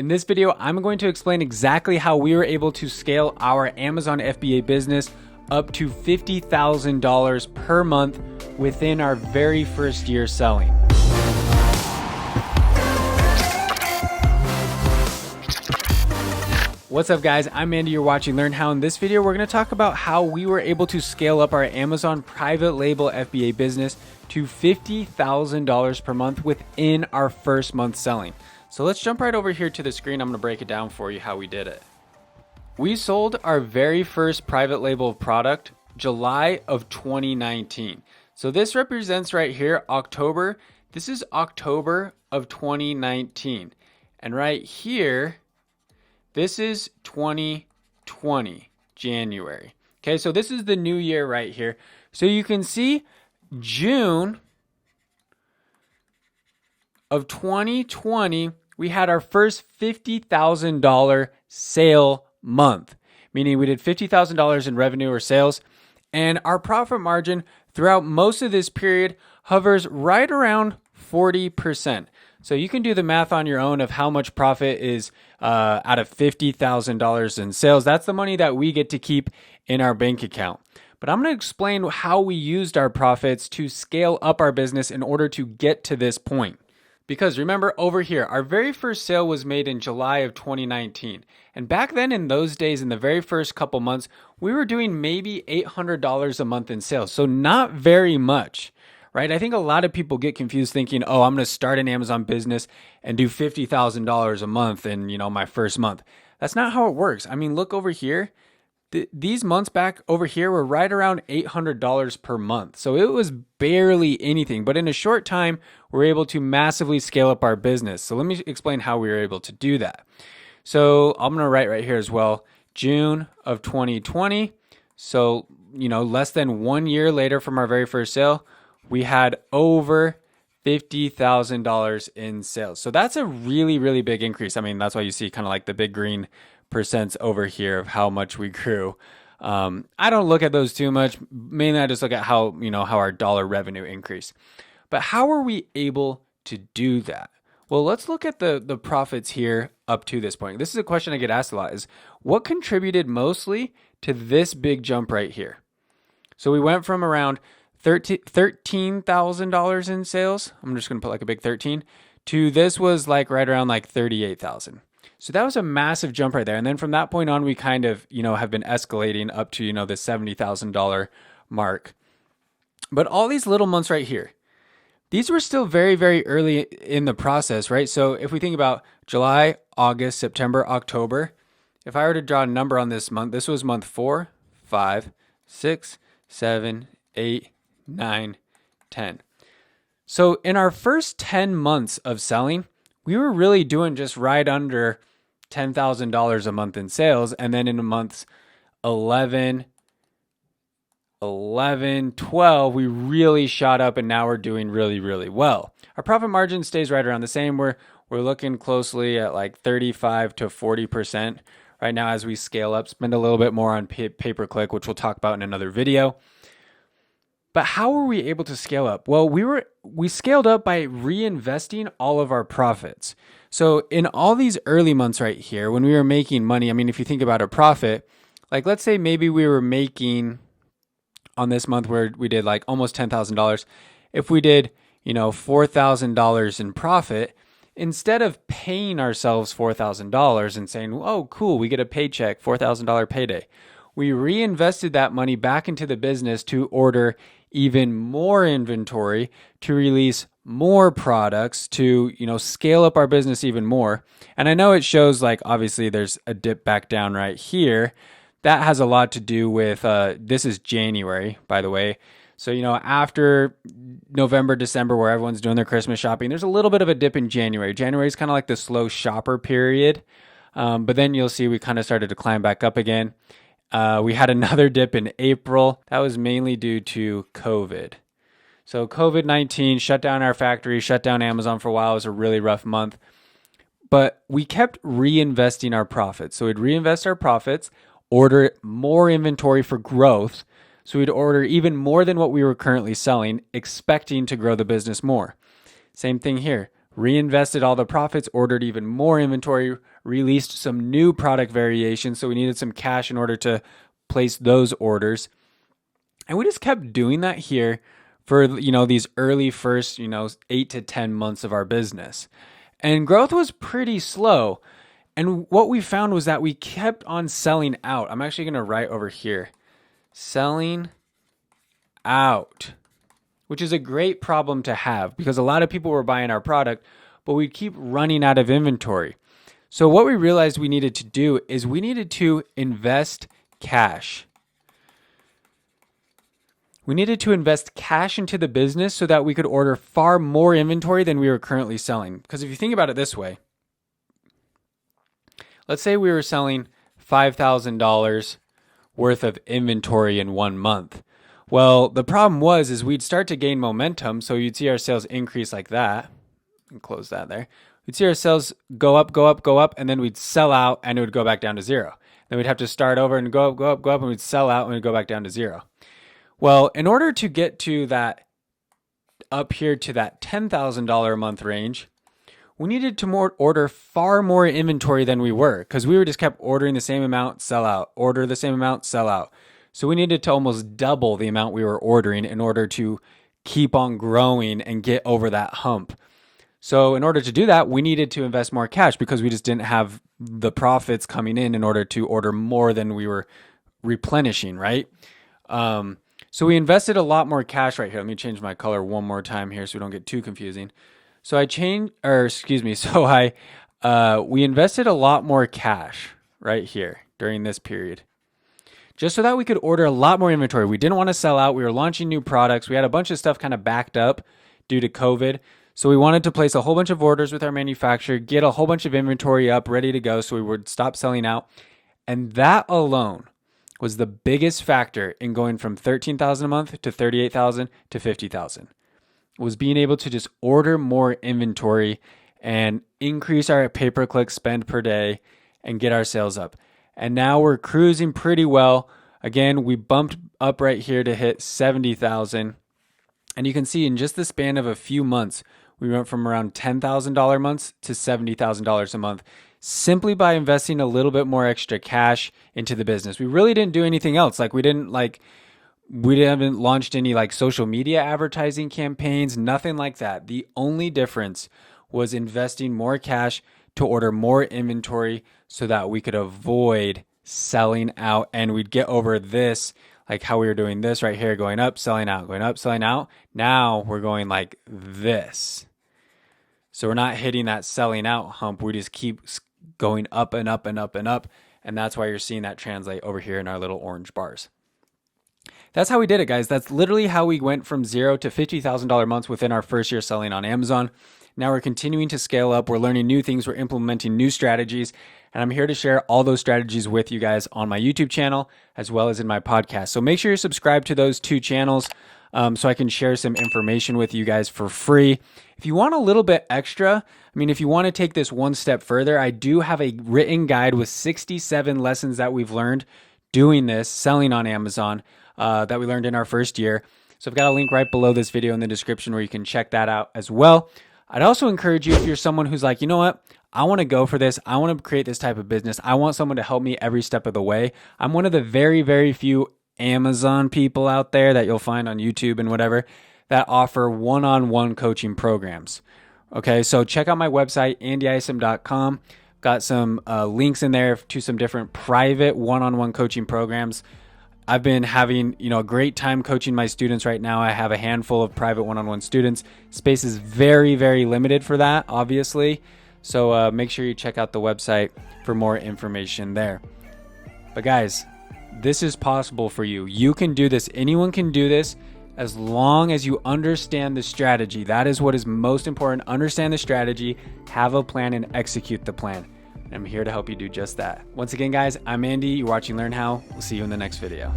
In this video, I'm going to explain exactly how we were able to scale our Amazon FBA business up to $50,000 per month within our very first year selling. What's up guys, I'm Andy, you're watching Learn How. In this video, we're going to talk about how we were able to scale up our Amazon private label FBA business to $50,000 per month within our first month selling. So let's jump right over here to the screen. I'm going to break it down for you how we did it. We sold our very first private label product July of 2019. So this represents right here October. This is October of 2019. And right here, this is 2020, January. Okay, so this is the new year right here. So you can see June of 2020, we had our first $50,000 sale month, meaning we did $50,000 in revenue or sales, and our profit margin throughout most of this period hovers right around 40%. So you can do the math on your own of how much profit is out of $50,000 in sales. That's the money that we get to keep in our bank account. But I'm going to explain how we used our profits to scale up our business in order to get to this point. Because remember over here, our very first sale was made in July of 2019. And back then in those days, in the very first couple months, we were doing maybe $800 a month in sales. So not very much, right? I think a lot of people get confused thinking, oh, I'm going to start an Amazon business and do $50,000 a month in, my first month. That's not how it works. I mean, look over here. These months back over here were right around $800 per month. So it was barely anything, but in a short time, we're able to massively scale up our business. So let me explain how we were able to do that. So I'm going to write right here as well, June of 2020. So, less than 1 year later from our very first sale, we had over $50,000 in sales. So that's a really, really big increase. I mean, that's why you see kind of like the big green percents over here of how much we grew. I don't look at those too much. Mainly I just look at how our dollar revenue increased. But how are we able to do that? Well, let's look at the profits here up to this point. This is a question I get asked a lot, is what contributed mostly to this big jump right here? So we went from around $13,000 in sales. I'm just going to put like a big 13 to this was like right around like 38,000. So that was a massive jump right there. And then from that point on, we kind of, have been escalating up to, the $70,000 mark. But all these little months right here, these were still very, very early in the process, right? So if we think about July, August, September, October, if I were to draw a number on this month, this was month 4, 5, 6, 7, 8, 9, 10. So in our first 10 months of selling, we were really doing just right under $10,000 a month in sales. And then in months 11, 12, we really shot up and now we're doing really, really well. Our profit margin stays right around the same. We're looking closely at like 35 to 40% right now as we scale up, spend a little bit more on pay-per-click, which we'll talk about in another video. But how were we able to scale up? Well, we scaled up by reinvesting all of our profits. So in all these early months right here, when we were making money, I mean, if you think about a profit, like let's say maybe we were making on this month where we did like almost $10,000. If we did, $4,000 in profit, instead of paying ourselves $4,000 and saying, oh, cool, we get a paycheck, $4,000 payday, we reinvested that money back into the business to order even more inventory, to release more products, to, scale up our business even more. And I know it shows like, obviously there's a dip back down right here. That has a lot to do with, this is January, by the way. So, after November, December, where everyone's doing their Christmas shopping, there's a little bit of a dip in January. January is kind of like the slow shopper period. But then you'll see we kind of started to climb back up again. We had another dip in April. That was mainly due to COVID. So COVID-19 shut down our factory, shut down Amazon for a while. It was a really rough month. But we kept reinvesting our profits. So we'd reinvest our profits, order more inventory for growth. So we'd order even more than what we were currently selling, expecting to grow the business more. Same thing here. reinvested all the profits, ordered even more inventory, released some new product variations. So we needed some cash in order to place those orders. And we just kept doing that here for, these early first, 8 to 10 months of our business. And growth was pretty slow. And what we found was that we kept on selling out. I'm actually going to write over here, selling out, which is a great problem to have because a lot of people were buying our product, but we'd keep running out of inventory. So what we realized we needed to do is we needed to invest cash. We needed to invest cash into the business so that we could order far more inventory than we were currently selling. Because if you think about it this way, let's say we were selling $5,000 worth of inventory in 1 month. Well, the problem is we'd start to gain momentum. So you'd see our sales increase like that. And close that there. We'd see our sales go up, go up, go up, and then we'd sell out and it would go back down to zero. Then we'd have to start over and go up, go up, go up, and we'd sell out and we'd go back down to zero. Well, in order to get to that up here to that $10,000 a month range, we needed to order far more inventory than we were because we were just kept ordering the same amount, sell out, order the same amount, sell out. So we needed to almost double the amount we were ordering in order to keep on growing and get over that hump. So in order to do that, we needed to invest more cash because we just didn't have the profits coming in order to order more than we were replenishing, right? So we invested a lot more cash right here. Let me change my color one more time here so we don't get too confusing. So we invested a lot more cash right here during this period, just so that we could order a lot more inventory. We didn't want to sell out. We were launching new products. We had a bunch of stuff kind of backed up due to COVID. So we wanted to place a whole bunch of orders with our manufacturer, get a whole bunch of inventory up, ready to go so we would stop selling out. And that alone was the biggest factor in going from $13,000 a month to $38,000 to $50,000. Was being able to just order more inventory and increase our pay-per-click spend per day and get our sales up. And now we're cruising pretty well. Again, we bumped up right here to hit 70,000. And you can see in just the span of a few months, we went from around $10,000 months to $70,000 a month, simply by investing a little bit more extra cash into the business. We really didn't do anything else. We haven't launched any social media advertising campaigns, nothing like that. The only difference was investing more cash to order more inventory so that we could avoid selling out and we'd get over this, like how we were doing this right here, going up, selling out, going up, selling out. Now we're going like this. So we're not hitting that selling out hump. We just keep going up and up and up and up. And that's why you're seeing that translate over here in our little orange bars. That's how we did it, guys. That's literally how we went from $0 to $50,000 months within our first year selling on Amazon. Now we're continuing to scale up. We're learning new things. We're implementing new strategies. And I'm here to share all those strategies with you guys on my YouTube channel as well as in my podcast. So make sure you're subscribed to those two channels so I can share some information with you guys for free. If you want a little bit extra, if you want to take this one step further, I do have a written guide with 67 lessons that we've learned doing this, selling on Amazon, that we learned in our first year. So I've got a link right below this video in the description where you can check that out as well. I'd also encourage you, if you're someone who's like, you know what, I want to go for this. I want to create this type of business. I want someone to help me every step of the way. I'm one of the very, very few Amazon people out there that you'll find on YouTube and whatever that offer one-on-one coaching programs. Okay, so check out my website, andyisom.com. Got some links in there to some different private one-on-one coaching programs. I've been having, a great time coaching my students right now. I have a handful of private one-on-one students. Space is very, very limited for that, obviously. So make sure you check out the website for more information there. But guys, this is possible for you. You can do this. Anyone can do this as long as you understand the strategy. That is what is most important. Understand the strategy, have a plan, and execute the plan. And I'm here to help you do just that. Once again, guys, I'm Andy. You're watching Learn How. We'll see you in the next video.